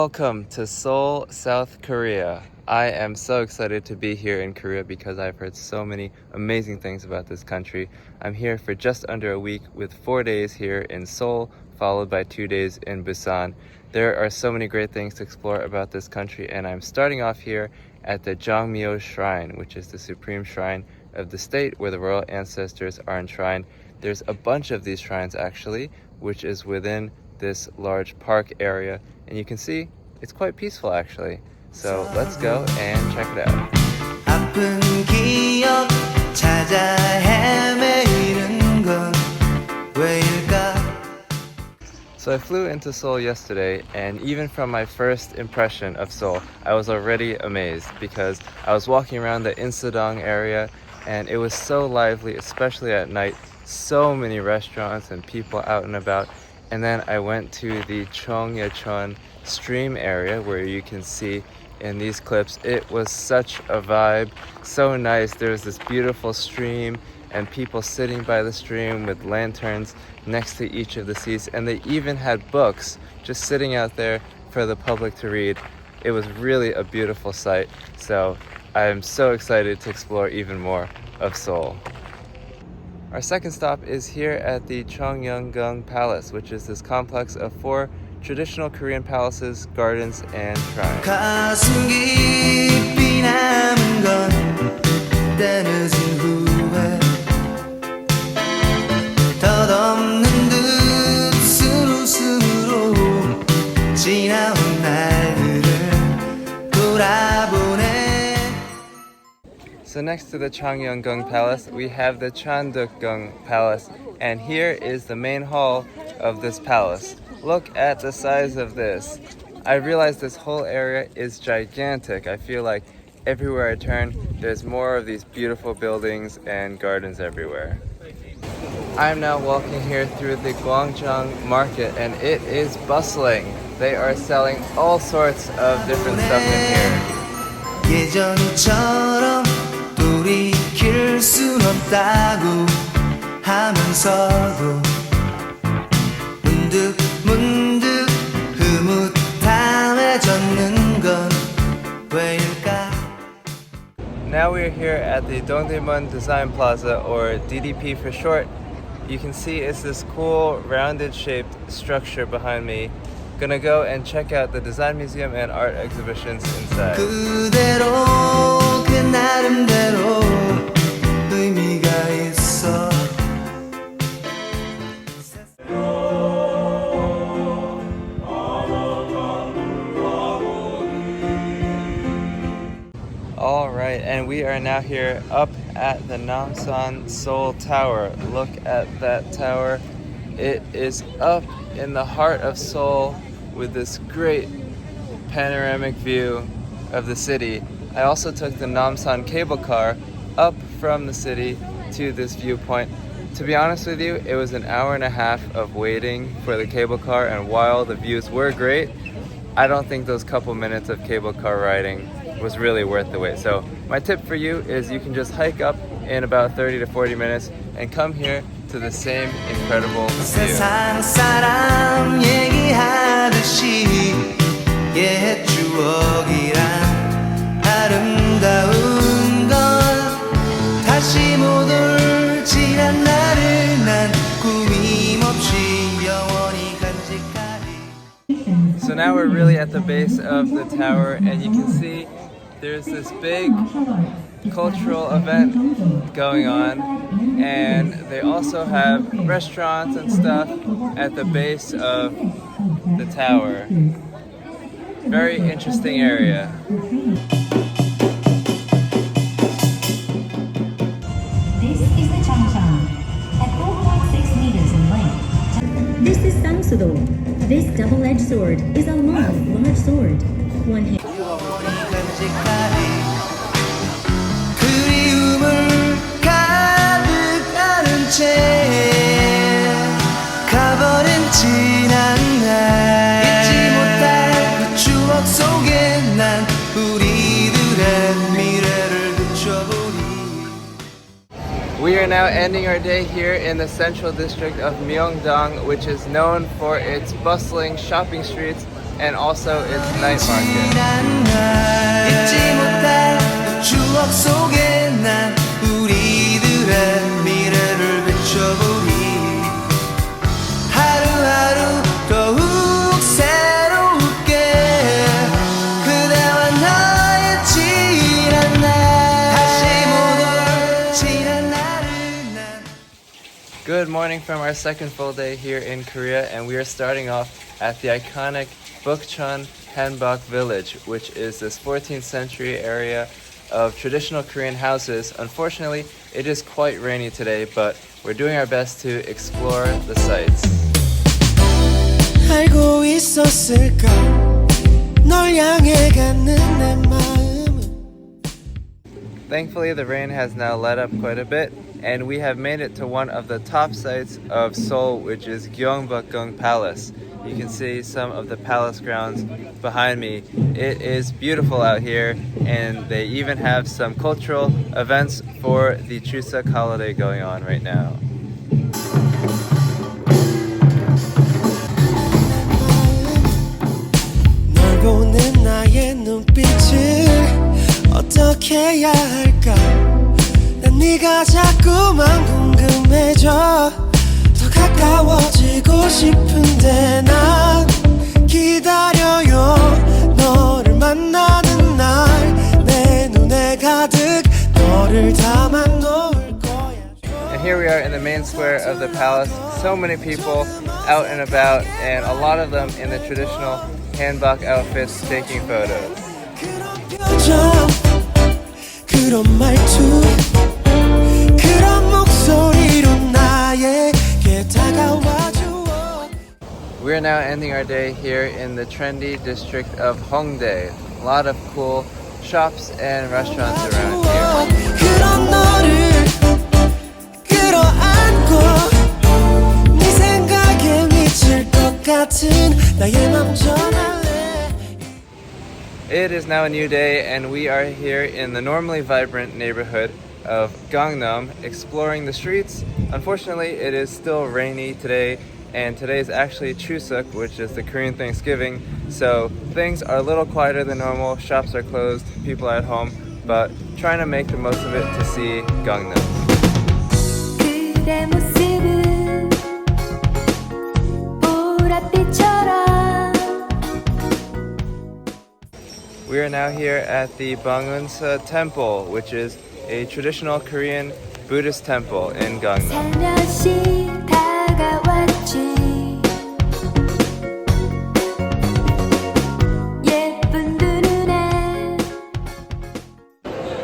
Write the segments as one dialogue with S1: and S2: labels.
S1: Welcome to Seoul, South Korea. I am so excited to be here in Korea because I've heard so many amazing things about this country. I'm here for just under a week with 4 days here in Seoul, followed by 2 days in Busan. There are so many great things to explore about this country, and I'm starting off here at the Jongmyo Shrine, which is the supreme shrine of the state where the royal ancestors are enshrined. There's a bunch of these shrines actually, which is within this large park area, and you can see it's quite peaceful actually. So let's go and check it out.
S2: 아픈 기억 찾아 헤매이는 건 왜일까?
S1: So I flew into Seoul yesterday, and even from my first impression of Seoul, I was already amazed because I was walking around the Insadong area and it was so lively, especially at night. So many restaurants and people out and about. And then I went to the Cheonggyecheon stream area where you can see in these clips, it was such a vibe, so nice. There was this beautiful stream and people sitting by the stream with lanterns next to each of the seats, and they even had books just sitting out there for the public to read. It was really a beautiful sight, so I'm so excited to explore even more of Seoul. Our second stop is here at the Gyeongbokgung Palace, which is this complex of 4 traditional Korean palaces, gardens, and shrines.
S2: 가슴 깊이 남은 건 때늦은 후회 덧없는 듯 쓴 웃음으로 지나온 날들을 돌아보네.
S1: So next to the Gyeongbokgung Palace, we have the Changdeokgung Palace, and here is the main hall of this palace. Look at the size of this. I realize this whole area is gigantic. I feel like everywhere I turn, there's more of these beautiful buildings and gardens everywhere. I'm now walking here through the Gwangjang market, and it is bustling. They are selling all sorts of different stuff in here.
S2: 예전처럼 돌이킬 순 없다고 하면서도 문득 흐뭇함해졌는 건 왜일까?
S1: Now we're here at the Dongdaemun Design Plaza, or DDP for short. You can see it's this cool rounded shaped structure behind me. Gonna go and check out the design museum and art exhibitions inside.
S2: 그대로 그 나름대로 의미가 있어.
S1: Alright, and we are now here up at the Namsan Seoul Tower. Look at that tower. It is up in the heart of Seoul with this great panoramic view of the city. I also took the Namsan cable car up from the city to this viewpoint. To be honest with you, it was an hour and a half of waiting for the cable car, and while the views were great, I don't think those couple minutes of cable car riding was really worth the wait. So my tip for you is you can just hike up in about 30 to 40 minutes and come here to the same incredible view.
S2: 세상 사람 얘기하듯이 옛 추억이란 아름다운 건 다시 못 올 지난 날을 난 꾸밈없이 영원히 간직하리.
S1: So now we're really at the base of the tower, and you can see there's this big cultural event going on, and they also have restaurants and stuff at the base of the tower. Very interesting area.
S3: This is the Changdeokgung, at 4.6 meters in length. This is Sangsudo. This double-edged sword is a long, large sword. One hand.
S2: 그리움을 가득 안은 채 가버린 지난 날 잊지 못할 그 추억 속에 난 우리들의 미래를 비춰보니.
S1: We are now ending our day here in the central district of Myeongdong, which is known for its bustling shopping streets and also its night market.
S2: 잊지 못할 그 추억 속에 난 우리들의 미래를 비춰보리 하루하루 더욱 새롭게 그대와 나의 지난 날 다시 못 올 지난 날을 난
S1: Good morning from our second full day here in Korea, and we are starting off at the iconic Bukchon Hanbok village, which is this 14th century area of traditional Korean houses. Unfortunately, it is quite rainy today, but we're doing our best to explore the sights.
S2: 알고 있었을까 널 향해 가는 내 마음은
S1: Thankfully, the rain has now let up quite a bit, and we have made it to one of the top sites of Seoul, which is Gyeongbokgung Palace. You can see some of the palace grounds behind me. It is beautiful out here, and they even have some cultural events for the Chuseok holiday going on right now.
S2: 널 보는 나의 눈빛을 어떻게 해야 할까 난 네가 자꾸만 궁금해져 더 가까워지고 싶은데 난 기다려요 너를 만나는 날 내 눈에 가득 너를 담아 놓을 거야
S1: And here we are in the main square of the palace. So many people out and about, and a lot of them in the traditional hanbok outfits taking photos.
S2: 그런 표정 그런 말투 그런 목소리로 나에게 다가와줘
S1: We are now ending our day here in the trendy district of Hongdae. A lot of cool shops and restaurants around here.
S2: 그런 너를 끌어안고 네 생각에 미칠 것 같은 나의 맘 전할래
S1: It is now a new day, and we are here in the normally vibrant neighborhood of Gangnam, exploring the streets. Unfortunately, it is still rainy today, and today is actually Chuseok, which is the Korean Thanksgiving, so things are a little quieter than normal. Shops are closed, people are at home, but trying to make the most of it to see Gangnam.
S3: 그대 모습은 보랏빛처럼
S1: We are now here at the Bongeunsa temple, which is a traditional Korean Buddhist temple in Gangnam.
S3: 살며시 다가왔지 예쁜 두 눈에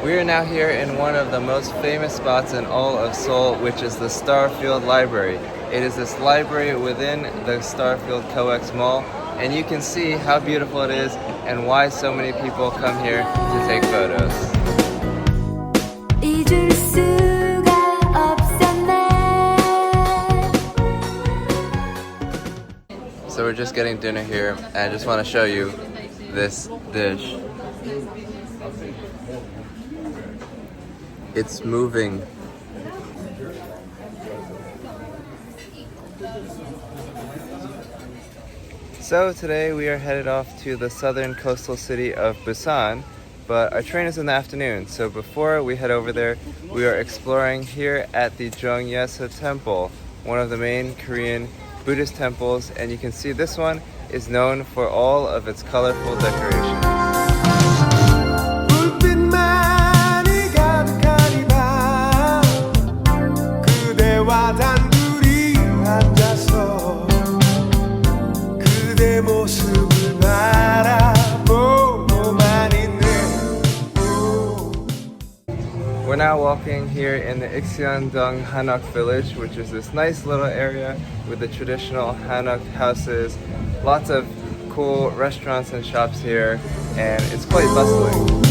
S1: We are now here in one of the most famous spots in all of Seoul, which is the Starfield Library. It is this library within the Starfield COEX Mall, and you can see how beautiful it is and why so many people come here to take photos.
S3: 잊을 수가 없었네
S1: So we're just getting dinner here, and I just want to show you this dish. It's moving. So today we are headed off to the southern coastal city of Busan, but our train is in the afternoon, so before we head over there, we are exploring here at the Jongyesa temple, one of the main Korean Buddhist temples, and you can see this one is known for all of its colorful decorations.
S2: 불빛만이 가득한 이 밤 그대와 단둘이 앉아서 그대 모습을 바라보고만 있네
S1: We're now walking here in the Ikseon-Dong Hanok village, which is this nice little area with the traditional Hanok houses, lots of cool restaurants and shops here, and it's quite bustling.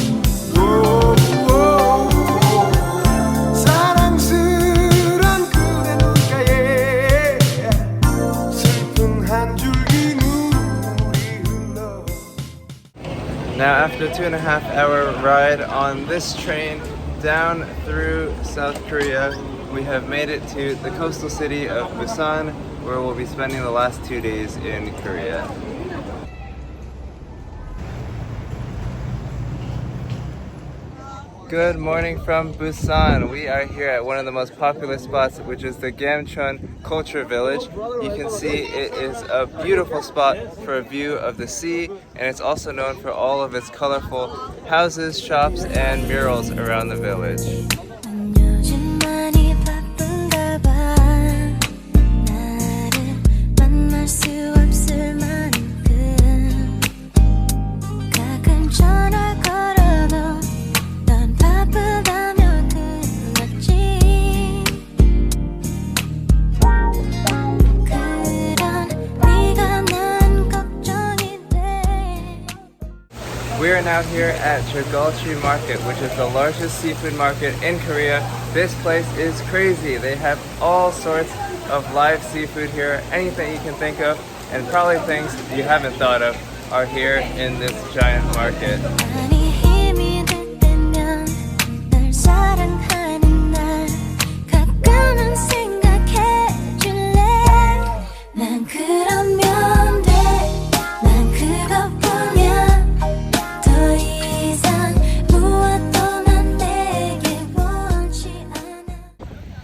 S2: 사랑스런 그대 눈가에 슬픈 한 줄기 눈물이 흘러
S1: Now after a 2.5-hour ride on this train down through South Korea, we have made it to the coastal city of Busan, where we'll be spending the last 2 days in Korea. Good morning from Busan. We are here at one of the most popular spots, which is the Gamcheon Culture Village. You can see it is a beautiful spot for a view of the sea, and it's also known for all of its colorful houses, shops, and murals around the village.
S4: 요즘 많이 바쁜가 봐. 나를 만날 수 없을 만큼 가끔 전화 걸어도 넌 바쁘다며 들었지. 그런 네가 난 걱정이 돼.
S1: We are now here at Jagalchi Market, which is the largest seafood market in Korea. This place is crazy. They have all sorts of live seafood here, anything you can think of, and probably things you haven't thought of are here in this giant market.
S4: 많이 힘이 들 때면 널 사랑하는 날 가끔은 생각해 줄래. 난 그러면 돼. 난 그것뿐이야. 더 이상 무엇도 난 내게 원치 않아.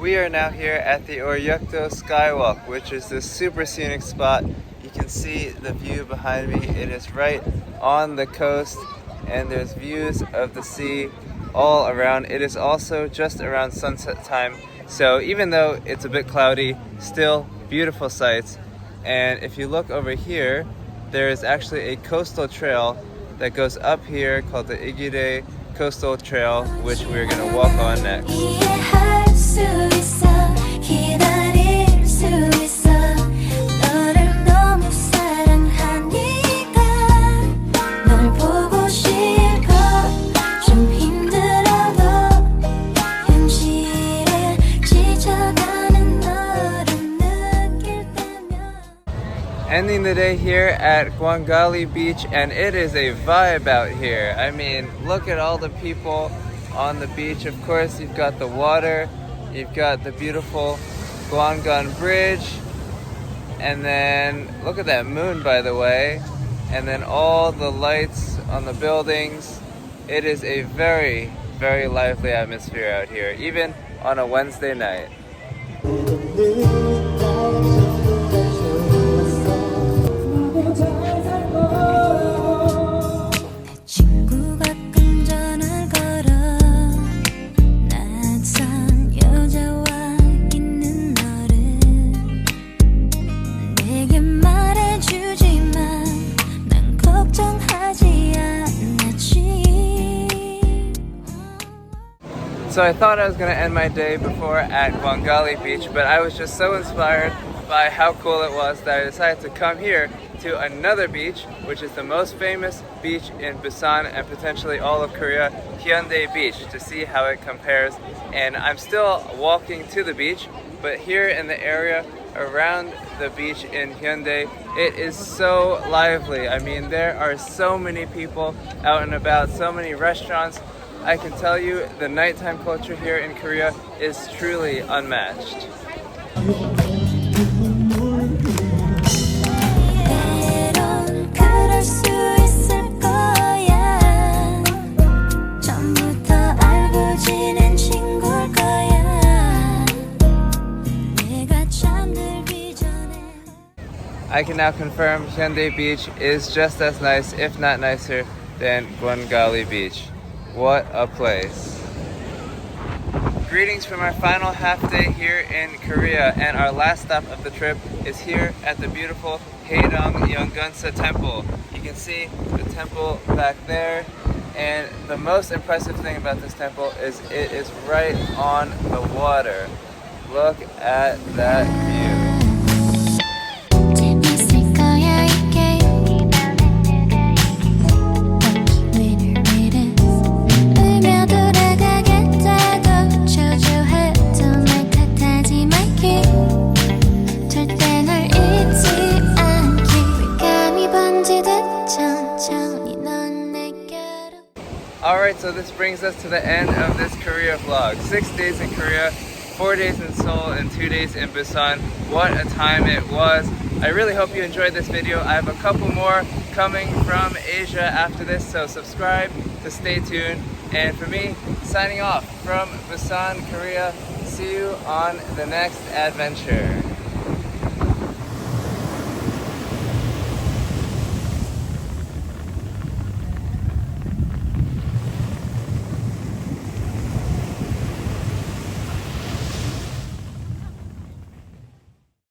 S1: We are now here at the Oryukdo Skywalk, which is this super scenic spot. You can see the view behind me. It is right on the coast, and there's views of the sea all around. It is also just around sunset time, so even though it's a bit cloudy, still beautiful sights. And if you look over here, there is actually a coastal trail that goes up here called the Ikseon-Dong Coastal Trail, which we're going to walk on next.
S4: 이해할 수 있어. 기다릴 수 있어. 너를 너무 사랑하니까 널 보고 싶어. 좀 힘들어도 현실에 지쳐가는 너를 느낄 때면.
S1: Ending the day here at Gwangalli Beach, and it is a vibe out here. I mean, look at all the people on the beach. Of course, you've got the water, you've got the beautiful Gwangan Bridge, and then look at that moon, by the way, and then all the lights on the buildings. It is a very, very lively atmosphere out here, even on a Wednesday night.
S4: 친구 가끔 전화 걸어. 낯선 여자와 있는 너를 내게 말해주지만 난 걱정하지 않았지.
S1: So I thought I was going to end my day before at Gwangalli Beach, but I was just so inspired by how cool it was that I decided to come here to another beach, which is the most famous beach in Busan and potentially all of Korea, Haeundae Beach, to see how it compares. And I'm still walking to the beach, but here in the area around the beach in Haeundae, it is so lively. I mean, there are so many people out and about, so many restaurants. I can tell you the nighttime culture here in Korea is truly unmatched.
S4: 때론 그럴 수 있을 거야. 처음부터 알고 지낸 친구일 거야. 내가 잠들기 전에.
S1: I can now confirm Haeundae Beach is just as nice, if not nicer, than Gwangalli Beach. What a place. Greetings from our final half day here in Korea, and our last stop of the trip is here at the beautiful Haedong Yonggunsa temple. You can see the temple back there, and the most impressive thing about this temple is it is right on the water. Look at that view.
S4: 재밌을 거야 이 게임. Winner it is. 울며 돌아가겠다고 초조했던 날 탓하지 말기. 절대 널 잊지 않기. 불감이 번지듯 천천히 넌 내게로.
S1: Alright, so this brings us to the end of this Korea vlog. 6 days in Korea, 4 days in Seoul, and 2 days in Busan. What a time it was. I really hope you enjoyed this video. I have a couple more coming from Asia after this, so subscribe to stay tuned. And for me, signing off from Busan, Korea. See you on the next adventure.